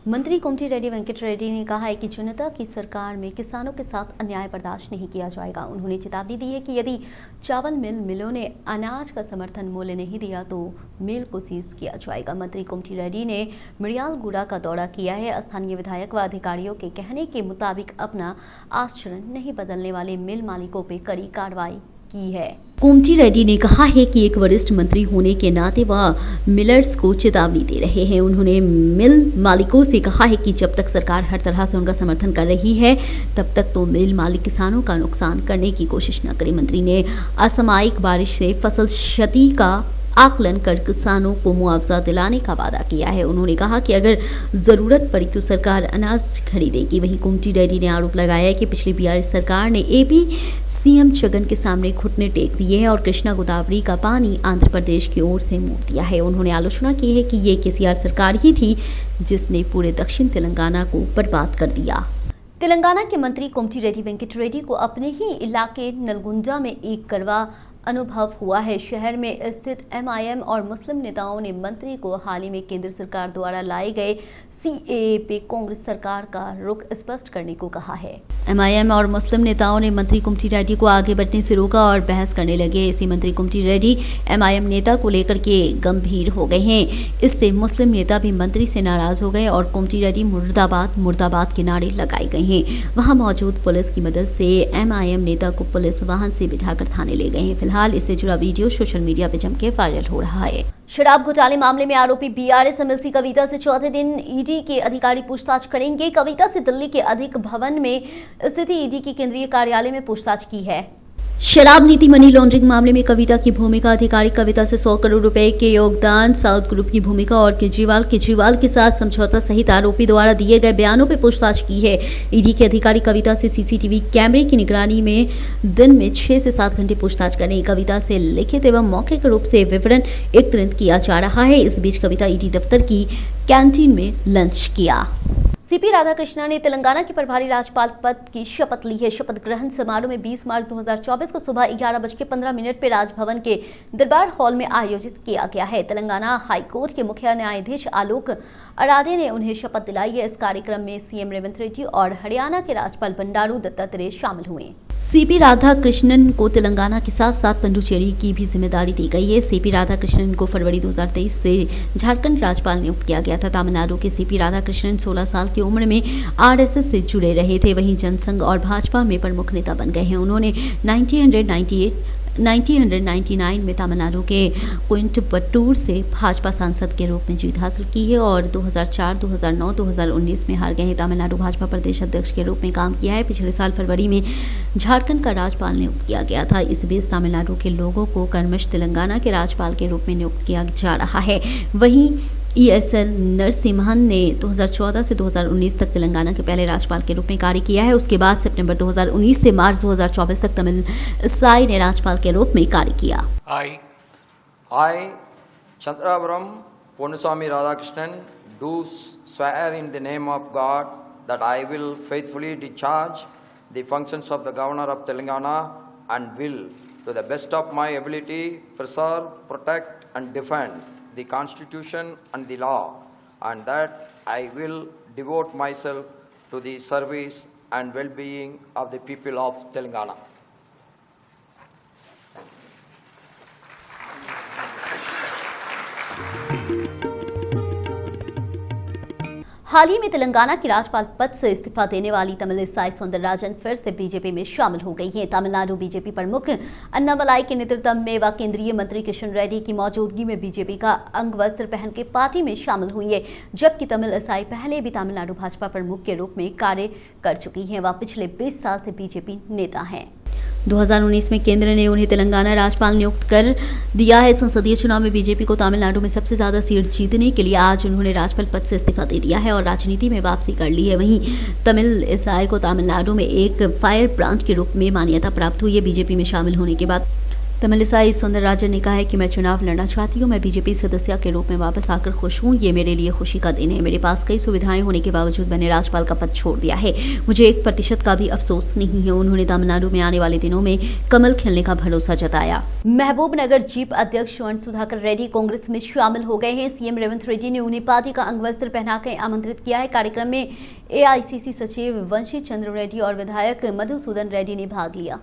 मंत्री कोमटी रेड्डी वेंकट रेड्डी ने कहा है कि जनता की सरकार में किसानों के साथ अन्याय बर्दाश्त नहीं किया जाएगा। उन्होंने चेतावनी दी है कि यदि चावल मिलों ने अनाज का समर्थन मूल्य नहीं दिया तो मिल को सीज किया जाएगा। मंत्री कोमटी रेड्डी ने मिर्यालगुड़ा का दौरा किया है। स्थानीय विधायक व अधिकारियों के कहने के मुताबिक अपना आचरण नहीं बदलने वाले मिल मालिकों पर कड़ी कार्रवाई की है। कोमटी रेड्डी ने कहा है कि एक वरिष्ठ मंत्री होने के नाते वह मिलर्स को चेतावनी दे रहे हैं। उन्होंने मिल मालिकों से कहा है कि जब तक सरकार हर तरह से उनका समर्थन कर रही है तब तक तो मिल मालिक किसानों का नुकसान करने की कोशिश न करें। मंत्री ने असामयिक बारिश से फसल क्षति का आकलन कर किसानों को मुआवजा दिलाने का वादा किया है। उन्होंने कहा कि अगर जरूरत पड़ी तो सरकार अनाज खरीदेगी। वहीं कोमटी रेड्डी ने आरोप लगाया है कि पिछली बीआरएस सरकार ने एपी सीएम जगन के सामने घुटने टेक दिए हैं और कृष्णा गोदावरी का पानी आंध्र प्रदेश की ओर से मोड़ दिया है। उन्होंने आलोचना की है कि ये केसीआर सरकार ही थी जिसने पूरे दक्षिण तेलंगाना को बर्बाद कर दिया। तेलंगाना के मंत्री कोमटी रेड्डी वेंकट रेड्डी को अपने ही इलाके नलगुंडा में एक कड़वा अनुभव हुआ है। शहर में स्थित एमआईएम और मुस्लिम नेताओं ने मंत्री को हाल ही में केंद्र सरकार द्वारा लाए गए सीएए पे कांग्रेस सरकार का रुख स्पष्ट करने को कहा है। एमआईएम और मुस्लिम नेताओं ने मंत्री कोमटी रेड्डी को आगे बढ़ने से रोका और बहस करने लगे। इसी मंत्री कोमटी रेड्डी एमआईएम नेता को लेकर के गंभीर हो गए हैं। इससे मुस्लिम नेता भी मंत्री से नाराज हो गए और कोमटी रेड्डी मुर्दाबाद मुर्दाबाद के नारे लगाए गए हैं। वहां मौजूद पुलिस की मदद से एमआईएम नेता को पुलिस वाहन से बिठाकर थाने ले गए हैं। फिलहाल इससे जुड़ा वीडियो सोशल मीडिया पर जमके वायरल हो रहा है। शराब घोटाले मामले में आरोपी बीआरएस एमएलसी कविता से चौथे दिन ईडी के अधिकारी पूछताछ करेंगे। कविता से दिल्ली के अधिक भवन में स्थित ईडी के केंद्रीय कार्यालय में पूछताछ की है। शराब नीति मनी लॉन्ड्रिंग मामले में कविता की भूमिका, अधिकारी कविता से 100 करोड़ रुपए के योगदान, साउथ ग्रुप की भूमिका और केजरीवाल के साथ समझौता सहित आरोपी द्वारा दिए गए बयानों पर पूछताछ की है। ईडी के अधिकारी कविता से सीसीटीवी कैमरे की निगरानी में दिन में 6 से 7 घंटे पूछताछ करें। कविता से लिखित एवं मौखिक रूप से विवरण एकत्रित किया जा रहा है। इस बीच कविता ईडी दफ्तर की कैंटीन में लंच किया। सीपी राधाकृष्णन ने तेलंगाना के प्रभारी राज्यपाल पद की शपथ ली है। शपथ ग्रहण समारोह में 20 मार्च 2024 को सुबह 11:15 पे राजभवन के दरबार हॉल में आयोजित किया गया है। तेलंगाना हाईकोर्ट के मुख्य न्यायाधीश आलोक अराधे ने उन्हें शपथ दिलाई है। इस कार्यक्रम में सीएम रेवंत रेड्डी और हरियाणा के राज्यपाल बंडारू दत्तात्रेय शामिल हुए। सीपी राधाकृष्णन को तेलंगाना के साथ साथ पुडुचेरी की भी जिम्मेदारी दी गई है। सीपी राधाकृष्णन को फरवरी 2023 से झारखंड राज्यपाल नियुक्त किया गया था। तमिलनाडु के सीपी राधाकृष्णन 16 साल की उम्र में आरएसएस से जुड़े रहे थे। वहीं जनसंघ और भाजपा में प्रमुख नेता बन गए हैं। उन्होंने 1999 में तमिलनाडु के कोयंबटूर से भाजपा सांसद के रूप में जीत हासिल की है और 2004, 2009, 2019 में हार गए हैं। तमिलनाडु भाजपा प्रदेश अध्यक्ष के रूप में काम किया है। पिछले साल फरवरी में झारखंड का राज्यपाल नियुक्त किया गया था। इस बीच तमिलनाडु के लोगों को क्रमशः तेलंगाना के राज्यपाल के रूप में नियुक्त किया जा रहा है। वहीं ESL नरसिम्हन ने 2014 से 2019 तक तेलंगाना के पहले राज्यपाल के रूप में कार्य किया है। उसके बाद सितंबर 2019 से मार्च 2024 तक तमिलसाई ने राज्यपाल के रूप में कार्य किया। I, Chandravaram Ponuswamy Radhakrishnan, do swear in the name of God that I will faithfully discharge the functions of the Governor of Telangana and will, to the best of my ability, preserve, protect and defend the Constitution and the law, and that I will devote myself to the service and well-being of the people of Telangana. हाल ही में तेलंगाना की राज्यपाल पद से इस्तीफा देने वाली तमिलिसाई सौंदरराजन फिर से बीजेपी में शामिल हो गई हैं। तमिलनाडु बीजेपी प्रमुख अन्नामलाई के नेतृत्व में व केंद्रीय मंत्री किशन रेड्डी की मौजूदगी में बीजेपी का अंग वस्त्र पहन के पार्टी में शामिल हुई है। जबकि तमिलिसाई पहले भी तमिलनाडु भाजपा प्रमुख के रूप में कार्य कर चुकी हैं। वह पिछले 20 साल से बीजेपी नेता हैं। 2019 में केंद्र ने उन्हें तेलंगाना राज्यपाल नियुक्त कर दिया है। संसदीय चुनाव में बीजेपी को तमिलनाडु में सबसे ज्यादा सीट जीतने के लिए आज उन्होंने राज्यपाल पद से इस्तीफा दे दिया है और राजनीति में वापसी कर ली है। वहीं तमिलिसाई को तमिलनाडु में एक फायर ब्रांड के रूप में मान्यता प्राप्त हुई है। बीजेपी में शामिल होने के बाद तमिलिसाई सुंदरराजन ने कहा है कि मैं चुनाव लड़ना चाहती हूँ। मैं बीजेपी सदस्य के रूप में वापस आकर खुश हूँ। ये मेरे लिए खुशी का दिन है। मेरे पास कई सुविधाएं होने के बावजूद मैंने राज्यपाल का पद छोड़ दिया है। मुझे 1% का भी अफसोस नहीं है। उन्होंने तमिलनाडु में आने वाले दिनों में कमल खिलने का भरोसा जताया। महबूबनगर जीप अध्यक्ष स्वर्ण सुधाकर रेड्डी कांग्रेस में शामिल हो गए हैं। सीएम रेवंत रेड्डी ने उन्हें पार्टी का अंगवस्त्र पहनाकर आमंत्रित किया है। कार्यक्रम में एआईसीसी सचिव वंशी चंद्र रेड्डी और विधायक मधुसूदन रेड्डी ने भाग लिया।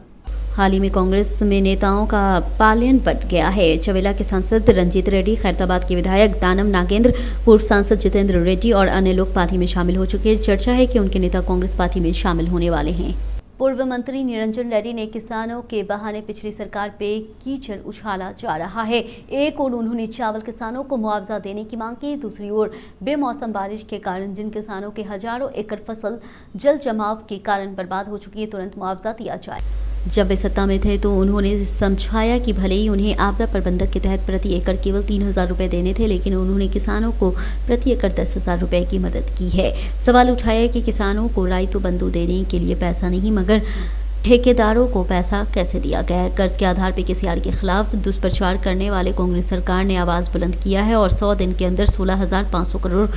हाल ही में कांग्रेस में नेताओं का पालयन बढ़ गया है। चवेला के सांसद रंजीत रेड्डी, खैरताबाद के विधायक दानम नागेंद्र, पूर्व सांसद जितेंद्र रेड्डी और अन्य लोग पार्टी में शामिल हो चुके हैं। चर्चा है कि उनके नेता कांग्रेस पार्टी में शामिल होने वाले हैं। पूर्व मंत्री निरंजन रेड्डी ने किसानों के बहाने पिछली सरकार पे कीचड़ उछाला जा रहा है। एक ओर उन्होंने चावल किसानों को मुआवजा देने की मांग की, दूसरी ओर बेमौसम बारिश के कारण जिन किसानों के हजारों एकड़ फसल जल जमाव के कारण बर्बाद हो चुकी है, तुरंत मुआवजा दिया जाए। जब वे सत्ता में थे तो उन्होंने समझाया कि भले ही उन्हें आपदा प्रबंधक के तहत प्रति एकड़ केवल 3,000 रुपए देने थे, लेकिन उन्होंने किसानों को प्रति एकड़ 10,000 रुपए की मदद की है। सवाल उठाया कि किसानों को राइतु बंधु देने के लिए पैसा नहीं मगर ठेकेदारों को पैसा कैसे दिया गया है। कर्ज के आधार पर केसीआर के खिलाफ दुष्प्रचार करने वाले कांग्रेस सरकार ने आवाज बुलंद किया है और 100 दिन के अंदर 16,500 करोड़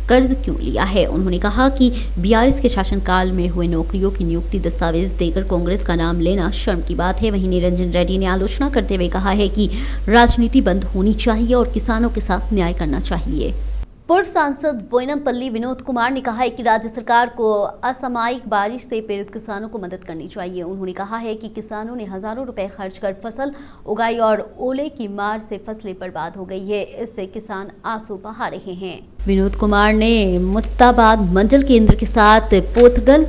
कर्ज क्यों लिया है। उन्होंने कहा कि बीआरएस के शासनकाल में हुए नौकरियों की नियुक्ति दस्तावेज देकर कांग्रेस का नाम लेना शर्म की बात है। वहीं निरंजन रेड्डी ने आलोचना करते हुए कहा है कि राजनीति बंद होनी चाहिए और किसानों के साथ न्याय करना चाहिए। पूर्व सांसद बोयनमपल्ली विनोद कुमार ने कहा है कि राज्य सरकार को असामयिक बारिश से पीड़ित किसानों को मदद करनी चाहिए। उन्होंने कहा है कि किसानों ने हजारों रुपए खर्च कर फसल उगाई और ओले की मार से फसलें बर्बाद हो गई है। इससे किसान आंसू बहा रहे हैं। विनोद कुमार ने मुस्ताबाद मंडल केंद्र के साथ पोथगल,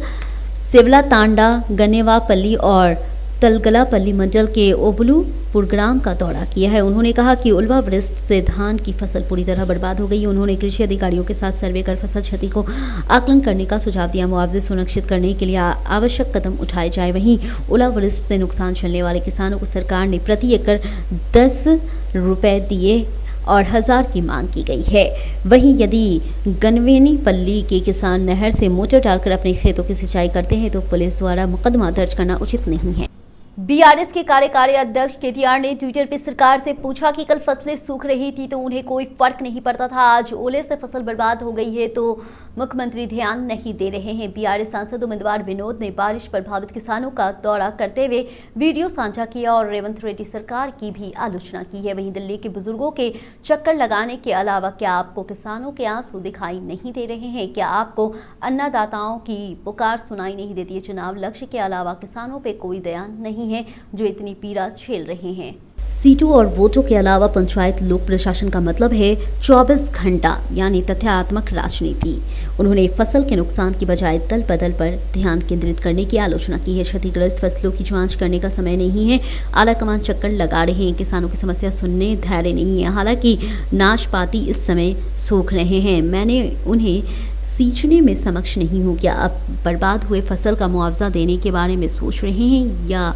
सेवला तांडा, गनेवापल्ली और तलगलापल्ली मंडल के ओबलूपुर ग्राम का दौरा किया है। उन्होंने कहा कि उल्वा वृष्टि से धान की फसल पूरी तरह बर्बाद हो गई। उन्होंने कृषि अधिकारियों के साथ सर्वे कर फसल क्षति को आकलन करने का सुझाव दिया। मुआवजे सुनिश्चित करने के लिए आवश्यक कदम उठाए जाए। वहीं ओलावृष्टि से नुकसान झेलने वाले किसानों को सरकार ने प्रति एकड़ 10 रुपए दिए और 1000 की मांग की गई है। वहीं यदि गनवेनीपल्ली के किसान नहर से मोटर डालकर अपने खेतों की सिंचाई करते हैं तो पुलिस द्वारा मुकदमा दर्ज करना उचित नहीं है। बीआरएस के कार्यकारी अध्यक्ष केटीआर ने ट्विटर पर सरकार से पूछा कि कल फसलें सूख रही थी तो उन्हें कोई फर्क नहीं पड़ता था, आज ओले से फसल बर्बाद हो गई है तो मुख्यमंत्री ध्यान नहीं दे रहे हैं। बीआरएस सांसद उम्मीदवार विनोद ने बारिश प्रभावित किसानों का दौरा करते हुए वीडियो साझा किया और रेवंत रेड्डी सरकार की भी आलोचना की है। वहीं दिल्ली के बुजुर्गों के चक्कर लगाने के अलावा क्या आपको किसानों के आंसू दिखाई नहीं दे रहे हैं? क्या आपको अन्नदाताओं की पुकार सुनाई नहीं देती है? चुनाव लक्ष्य के अलावा किसानों पे कोई दया नहीं है जो इतनी पीड़ा झेल रहे हैं। सीटों और वोटों के अलावा पंचायत लोक प्रशासन का मतलब है 24 घंटा यानी तथ्यात्मक राजनीति। उन्होंने फसल के नुकसान की बजाय दल बदल पर ध्यान केंद्रित करने की आलोचना की है। क्षतिग्रस्त फसलों की जांच करने का समय नहीं है। आलाकमान चक्कर लगा रहे हैं। किसानों की समस्या सुनने धैर्य नहीं है। हालांकि नाशपाती इस समय सूख रहे हैं। मैंने उन्हें सींचने में समक्ष नहीं हूँ। क्या आप बर्बाद हुए फसल का मुआवजा देने के बारे में सोच रहे हैं? या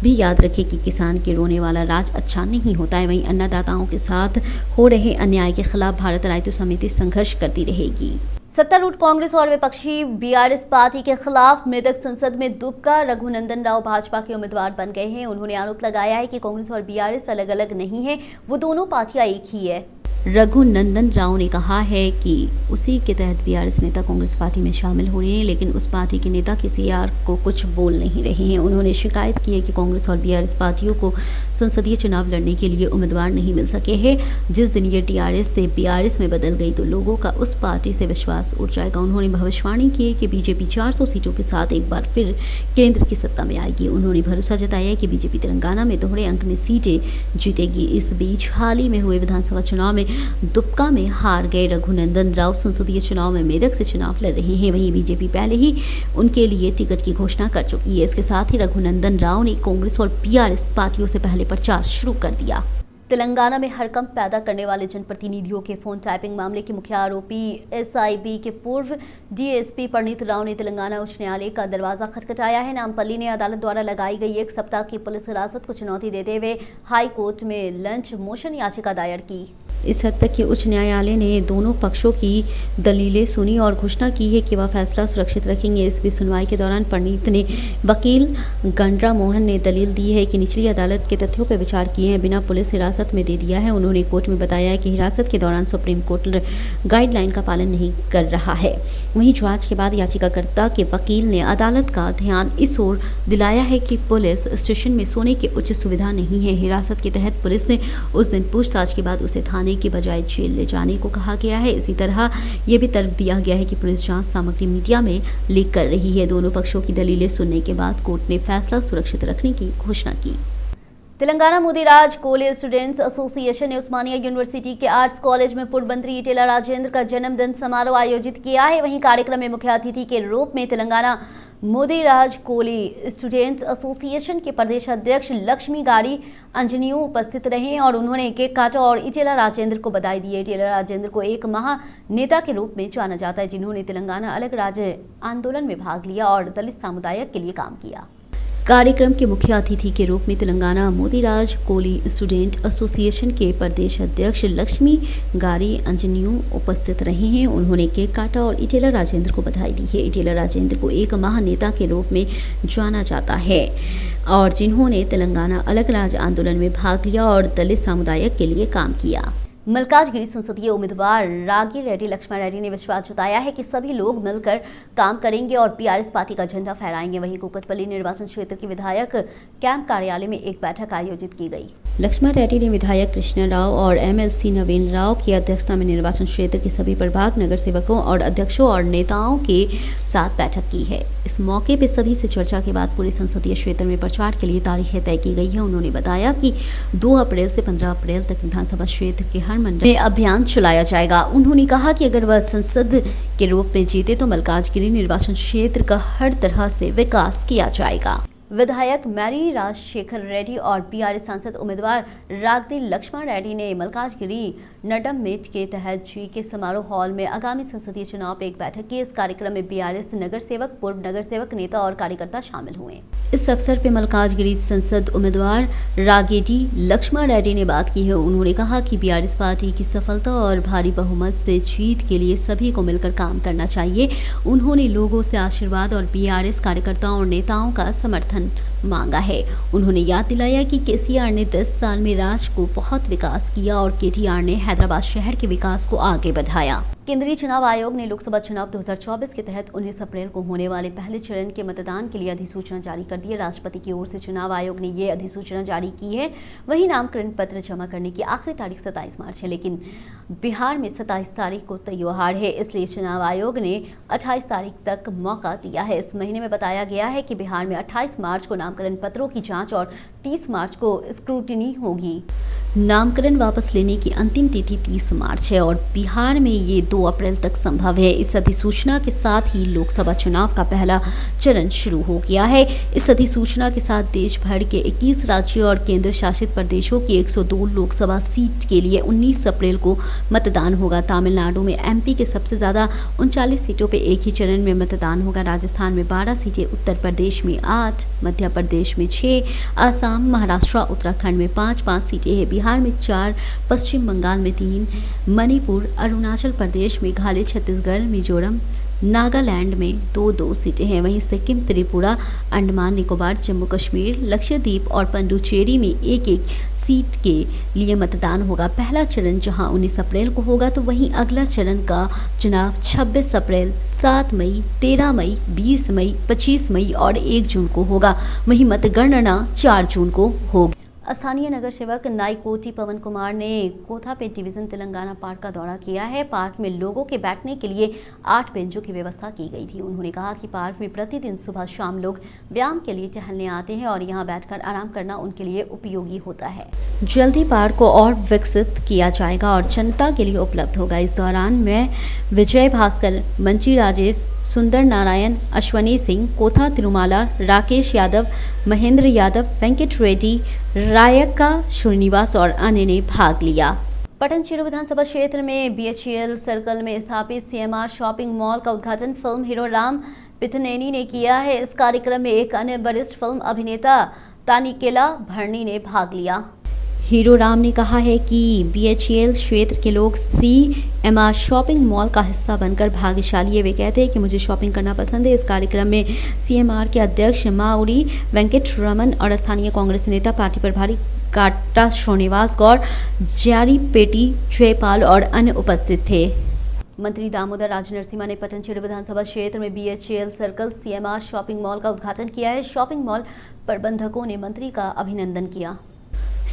भी याद रखें कि किसान के रोने वाला राज अच्छा नहीं होता है। वहीं अन्नदाताओं के साथ हो रहे अन्याय के खिलाफ भारत राइतु समिति संघर्ष करती रहेगी। सत्तारूढ़ कांग्रेस और विपक्षी बीआरएस पार्टी के खिलाफ मेदक संसद में दुबका रघुनंदन राव भाजपा के उम्मीदवार बन गए हैं। उन्होंने आरोप लगाया है कि कांग्रेस और बीआरएस अलग अलग नहीं है, वो दोनों पार्टियां एक ही है। रघुनंदन राव ने कहा है कि उसी के तहत बीआरएस नेता कांग्रेस पार्टी में शामिल हो रहे हैं, लेकिन उस पार्टी के नेता केसीआर को कुछ बोल नहीं रहे हैं। उन्होंने शिकायत की है कि कांग्रेस और बीआरएस पार्टियों को संसदीय चुनाव लड़ने के लिए उम्मीदवार नहीं मिल सके हैं। जिस दिन ये टीआरएस से बीआरएस में बदल गई तो लोगों का उस पार्टी से विश्वास उठ जाएगा। उन्होंने भविष्यवाणी की है कि बीजेपी 400 सीटों के साथ एक बार फिर केंद्र की सत्ता में आएगी। उन्होंने भरोसा जताया कि बीजेपी तेलंगाना में दोहरे अंक में सीटें जीतेगी। इस बीच हाल ही में हुए विधानसभा चुनाव में दुबका में हार गए रघुनंदन राव संसदीय चुनाव में मेदक से चुनाव लड़ रहे हैं। वहीं बीजेपी पहले ही उनके लिए टिकट की घोषणा कर चुकी है। इसके साथ ही रघुनंदन राव ने कांग्रेस और बीआरएस पार्टियों से पहले प्रचार शुरू कर दिया। तेलंगाना में हड़कंप पैदा करने वाले जनप्रतिनिधियों के फोन टैपिंग मामले के मुख्य आरोपी एसआईबी के पूर्व डीएसपी परनीत राव ने तेलंगाना उच्च न्यायालय का दरवाजा खटखटाया है। नामपल्ली ने अदालत द्वारा लगाई गई 1 सप्ताह की पुलिस हिरासत को चुनौती देते हुए हाई कोर्ट में लंच मोशन याचिका दायर की। इस हद तक कि उच्च न्यायालय ने दोनों पक्षों की दलीलें सुनी और घोषणा की है कि वह फैसला सुरक्षित रखेंगे। इस बीच सुनवाई के दौरान पंडित ने वकील गंडरा मोहन ने दलील दी है कि निचली अदालत के तथ्यों पर विचार किए हैं, बिना पुलिस हिरासत में दे दिया है। उन्होंने कोर्ट में बताया है कि हिरासत के दौरान सुप्रीम कोर्ट गाइडलाइन का पालन नहीं कर रहा है। वहीं जांच के बाद याचिकाकर्ता के वकील ने अदालत का ध्यान इस ओर दिलाया है कि पुलिस स्टेशन में सोने की उच्च सुविधा नहीं है। हिरासत के तहत पुलिस ने उस दिन पूछताछ के बाद उसे थाने की बजाय जेल ले जाने को कहा गया है। इसी तरह यह भी तर्क दिया गया है कि पुलिस जांच सामग्री मीडिया में लीक कर रही है। दोनों पक्षों की दलीलें सुनने के बाद कोर्ट ने फैसला सुरक्षित रखने की घोषणा की। तेलंगाना मोदी राज कॉलेज स्टूडेंट्स एसोसिएशन ने उस्मानिया यूनिवर्सिटी के आर्ट्स कॉलेज में पूर्व मंत्री ईटेला राजेंद्र का जन्मदिन समारोह आयोजित किया है। वहीं कार्यक्रम में मुख्य अतिथि के रूप में तेलंगाना मोदी राज कॉलेज स्टूडेंट्स एसोसिएशन के प्रदेश अध्यक्ष लक्ष्मी गाड़ी अंजनियों उपस्थित रहे और उन्होंने केक काटा और ईटेला राजेंद्र को बधाई दी। ईटेला राजेंद्र को एक महानेता के रूप में जाना जाता है, जिन्होंने तेलंगाना अलग राज्य आंदोलन में भाग लिया और दलित समुदाय के लिए काम किया। कार्यक्रम के मुख्य अतिथि के रूप में तेलंगाना मोदी राज कोली स्टूडेंट एसोसिएशन के प्रदेश अध्यक्ष लक्ष्मी गाड़ी अंजनियों उपस्थित रहे हैं। उन्होंने केक काटा और ईटेला राजेंद्र को बधाई दी है। ईटेला राजेंद्र को एक महानेता के रूप में जाना जाता है और जिन्होंने तेलंगाना अलग राज्य आंदोलन में भाग लिया और दलित समुदाय के लिए काम किया। मल्काजगिरी संसदीय उम्मीदवार रागी रेड्डी लक्ष्मण रेड्डी ने विश्वास जताया है कि सभी लोग मिलकर काम करेंगे और पीआरएस पार्टी का झंडा फहराएंगे। वहीं कुकटपल्ली निर्वाचन क्षेत्र के विधायक कैंप कार्यालय में एक बैठक आयोजित की गई। लक्ष्मण रेड्डी ने विधायक कृष्ण राव और एमएलसी नवीन राव की अध्यक्षता में निर्वाचन क्षेत्र के सभी प्रभाग नगर सेवकों और अध्यक्षों और नेताओं के साथ बैठक की है। इस मौके पर सभी से चर्चा के बाद पूरे संसदीय क्षेत्र में प्रचार के लिए तारीखें तय की गई है। उन्होंने बताया कि 2 अप्रैल से 15 अप्रैल तक विधानसभा क्षेत्र के हर मंडल में अभियान चलाया जाएगा। उन्होंने कहा कि अगर वह संसद के रूप में जीते तो मल्काजगिरी निर्वाचन क्षेत्र का हर तरह से विकास किया जाएगा। विधायक मैरी राजशेखर रेड्डी और पीआरएस सांसद उम्मीदवार रागदी लक्ष्मण रेड्डी ने मल्काजगिरी नडम मीट के तहत जीके समारोह हॉल में आगामी संसदीय चुनाव पर एक बैठक की। इस कार्यक्रम में बीआरएस नगर सेवक, पूर्व नगर सेवक, नेता और कार्यकर्ता शामिल हुए। इस अवसर पर मल्काजगिरी संसद उम्मीदवार रागेडी लक्ष्मण रेड्डी ने बात की है। उन्होंने कहा कि बीआरएस पार्टी की सफलता और भारी बहुमत से जीत के लिए सभी को मिलकर काम करना चाहिए। उन्होंने लोगों से आशीर्वाद और बीआरएस कार्यकर्ताओं और नेताओं का समर्थन मांगा है। उन्होंने याद दिलाया कि केसीआर ने 10 साल में राज्य को बहुत विकास किया और केटीआर ने हैदराबाद शहर के विकास को आगे बढ़ाया। केंद्रीय चुनाव आयोग ने लोकसभा चुनाव 2024 के तहत 19 अप्रैल को होने वाले पहले चरण के मतदान के लिए अधिसूचना जारी कर दी है। राष्ट्रपति की ओर से चुनाव आयोग ने ये अधिसूचना जारी की है। वहीं नामांकन पत्र जमा करने की आखिरी तारीख 27 मार्च है, लेकिन बिहार में 27 तारीख को त्योहार है, इसलिए चुनाव आयोग ने 28 तारीख तक मौका दिया है। इस महीने में बताया गया है कि बिहार में 28 मार्च को नामांकन पत्रों की जाँच और 30 मार्च को स्क्रूटिनी होगी। नामकरण वापस लेने की अंतिम तिथि 30 मार्च है और बिहार में ये 2 अप्रैल तक संभव है। इस अधिसूचना के साथ ही लोकसभा चुनाव का पहला चरण शुरू हो गया है। इस अधिसूचना के साथ देश भर के 21 राज्यों और केंद्र शासित प्रदेशों की 102 लोकसभा सीट के लिए 19 अप्रैल को मतदान होगा। तमिलनाडु में एमपी के सबसे ज्यादा 39 सीटों पर एक ही चरण में मतदान होगा। राजस्थान में 12 सीटें, उत्तर प्रदेश में 8, मध्य प्रदेश में 6, असम, महाराष्ट्र, उत्तराखंड में 5 सीटें हैं। बिहार में 4, पश्चिम बंगाल में 3, मणिपुर, अरुणाचल प्रदेश, मेघालय, छत्तीसगढ़, मिजोरम, नागालैंड में 2 सीटें हैं। वहीं सिक्किम, त्रिपुरा, अंडमान निकोबार, जम्मू कश्मीर, लक्षद्वीप और पुडुचेरी में 1 सीट के लिए मतदान होगा। पहला चरण जहां 19 अप्रैल को होगा तो वहीं अगला चरण का चुनाव 26 अप्रैल, 7 मई, 13 मई, 20 मई, 25 मई और 1 जून को होगा। वहीं मतगणना 4 जून को होगी। स्थानीय नगर सेवक नाईकोटी पवन कुमार ने कोथापेट डिवीजन तेलंगाना पार्क का दौरा किया है। पार्क में लोगों के बैठने के लिए 8 बेंचों की व्यवस्था की गई थी। उन्होंने कहा कि पार्क में प्रतिदिन सुबह शाम लोग व्यायाम के लिए टहलने आते हैं और यहां बैठकर आराम करना उनके लिए उपयोगी होता है। जल्द ही पार्क को और विकसित किया जाएगा और जनता के लिए उपलब्ध होगा। इस दौरान मैं विजय भास्कर, मंची राजेश, सुंदर नारायण, अश्वनी सिंह, कोथा तिरुमाला, राकेश यादव, महेंद्र यादव, वेंकट रेड्डी, रायका श्रीनिवास और अन्य ने भाग लिया। पटनचेरू विधानसभा क्षेत्र में बीएचईएल सर्कल में स्थापित सीएमआर शॉपिंग मॉल का उद्घाटन फिल्म हीरो राम पिथनेनी ने किया है। इस कार्यक्रम में एक अन्य वरिष्ठ फिल्म अभिनेता तानिकेला भरनी ने भाग लिया। हीरो राम ने कहा है कि BHEL क्षेत्र के लोग CMR शॉपिंग मॉल का हिस्सा बनकर भाग्यशाली है। वे कहते हैं कि मुझे शॉपिंग करना पसंद है। इस कार्यक्रम में CMR के अध्यक्ष माउरी वेंकटरमन और स्थानीय कांग्रेस नेता पार्टी प्रभारी काटा श्रीनिवास गौड़, जारी पेटी जयपाल और अन्य उपस्थित थे। मंत्री दामोदर राजनरसिम्हा ने पटनचेरू विधानसभा क्षेत्र में BHEL circle CMR shopping mall का उद्घाटन किया है। शॉपिंग मॉल प्रबंधकों ने मंत्री का अभिनंदन किया।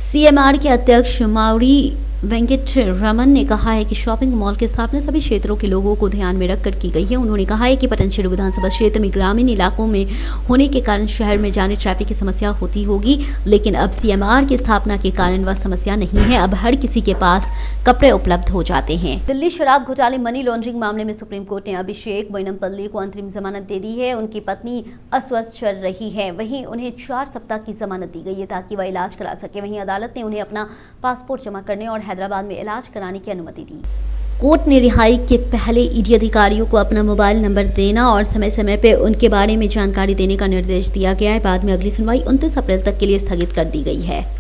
CMR के अध्यक्ष माउरी वेंकटरमन ने कहा है कि शॉपिंग मॉल की स्थापना सभी क्षेत्रों के लोगों को ध्यान में रखकर की गई है। उन्होंने कहा है कि पटनचेरू विधानसभा क्षेत्र में ग्रामीण इलाकों में होने के कारण शहर में जाने ट्रैफिक की समस्या होती होगी, लेकिन अब CMR की स्थापना के कारण वह समस्या नहीं है। अब हर किसी के पास कपड़े उपलब्ध हो जाते हैं। दिल्ली शराब घोटाले मनी लॉन्ड्रिंग मामले में सुप्रीम कोर्ट ने अभिषेक बोयनपल्ली को अंतरिम जमानत दे दी है। उनकी पत्नी अस्वस्थ चल रही है, वहीं उन्हें 4 सप्ताह की जमानत दी गई है ताकि वह इलाज करा सके। वहीं अदालत ने उन्हें अपना पासपोर्ट जमा करने और हैदराबाद में इलाज कराने की अनुमति दी। कोर्ट ने रिहाई के पहले ईडी अधिकारियों को अपना मोबाइल नंबर देना और समय समय पर उनके बारे में जानकारी देने का निर्देश दिया गया है। बाद में अगली सुनवाई 29 अप्रैल तक के लिए स्थगित कर दी गई है।